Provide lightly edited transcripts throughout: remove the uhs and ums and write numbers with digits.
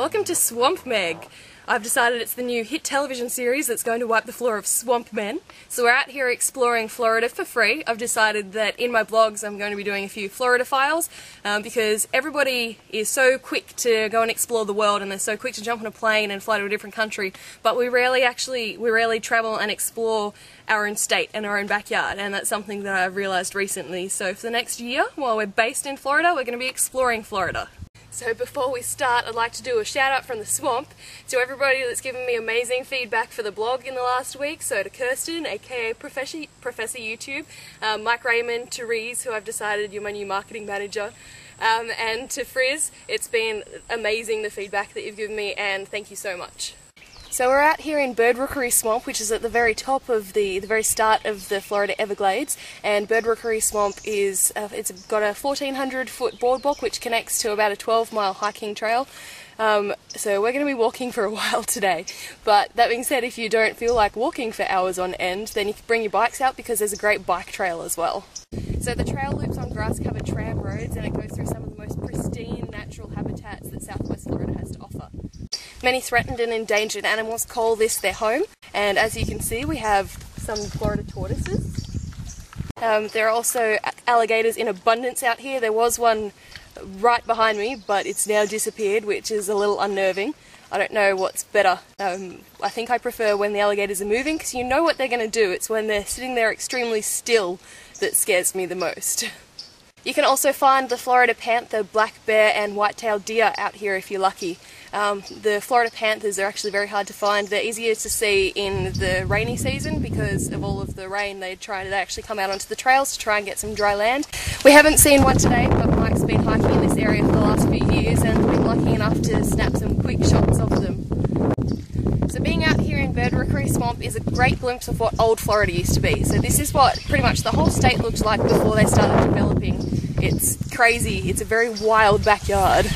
Welcome to Swamp Meg. I've decided it's the new hit television series that's going to wipe the floor of swamp men. So we're out here exploring Florida for free. I've decided that in my blogs I'm going to be doing a few Florida files because everybody is so quick to go and explore the world and they're so quick to jump on a plane and fly to a different country, but we rarely travel and explore our own state and our own backyard, and that's something that I've realised recently. So for the next year, while we're based in Florida, we're going to be exploring Florida. So before we start, I'd like to do a shout out from the swamp to everybody that's given me amazing feedback for the blog in the last week. So to Kirsten, aka Professor YouTube, Mike Raymond, Therese, who I've decided you're my new marketing manager, and to Frizz. It's been amazing the feedback that you've given me, and thank you so much. So we're out here in Bird Rookery Swamp, which is at the very top of the very start of the Florida Everglades, and Bird Rookery Swamp is it's got a 1,400-foot boardwalk which connects to about a 12-mile hiking trail. So we're going to be walking for a while today, but that being said, if you don't feel like walking for hours on end, then you can bring your bikes out because there's a great bike trail as well. So the trail loops on grass-covered tram roads, and it goes through some of the most pristine natural habitats that Southwest Florida has to offer. Many threatened and endangered animals call this their home, and as you can see we have some Florida tortoises. There are also alligators in abundance out here. There was one right behind me, but it's now disappeared, which is a little unnerving. I don't know what's better. I think I prefer when the alligators are moving, because you know what they're going to do. It's when they're sitting there extremely still that scares me the most. You can also find the Florida panther, black bear and white-tailed deer out here if you're lucky. The Florida panthers are actually very hard to find. They're easier to see in the rainy season because of all of the rain. They actually come out onto the trails to try and get some dry land. We haven't seen one today, but Mike's been hiking in this area for the last few years and been lucky enough to snap some quick shots of them. So being out here in Bird Rookery Swamp is a great glimpse of what old Florida used to be. So this is what pretty much the whole state looked like before they started developing. It's crazy. It's a very wild backyard.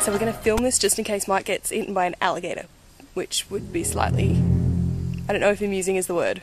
So we're going to film this just in case Mike gets eaten by an alligator, which would be slightly, I don't know if amusing is the word.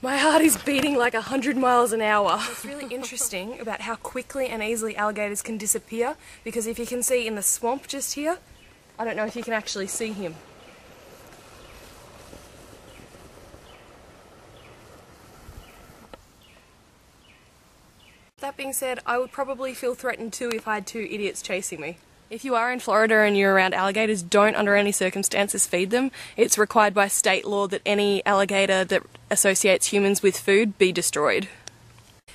My heart is beating like 100 miles an hour. What's really interesting about how quickly and easily alligators can disappear, because if you can see in the swamp just here, I don't know if you can actually see him. That being said, I would probably feel threatened too if I had two idiots chasing me. If you are in Florida and you're around alligators, don't under any circumstances feed them. It's required by state law that any alligator that associates humans with food be destroyed.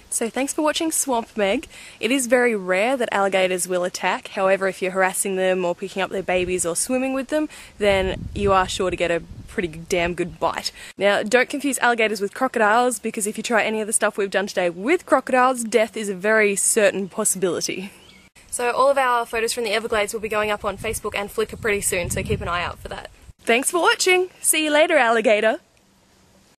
So thanks for watching Swamp Meg. It is very rare that alligators will attack. However, if you're harassing them or picking up their babies or swimming with them, then you are sure to get a pretty damn good bite. Now, don't confuse alligators with crocodiles, because if you try any of the stuff we've done today with crocodiles, death is a very certain possibility. So all of our photos from the Everglades will be going up on Facebook and Flickr pretty soon, so keep an eye out for that. Thanks for watching! See you later, alligator!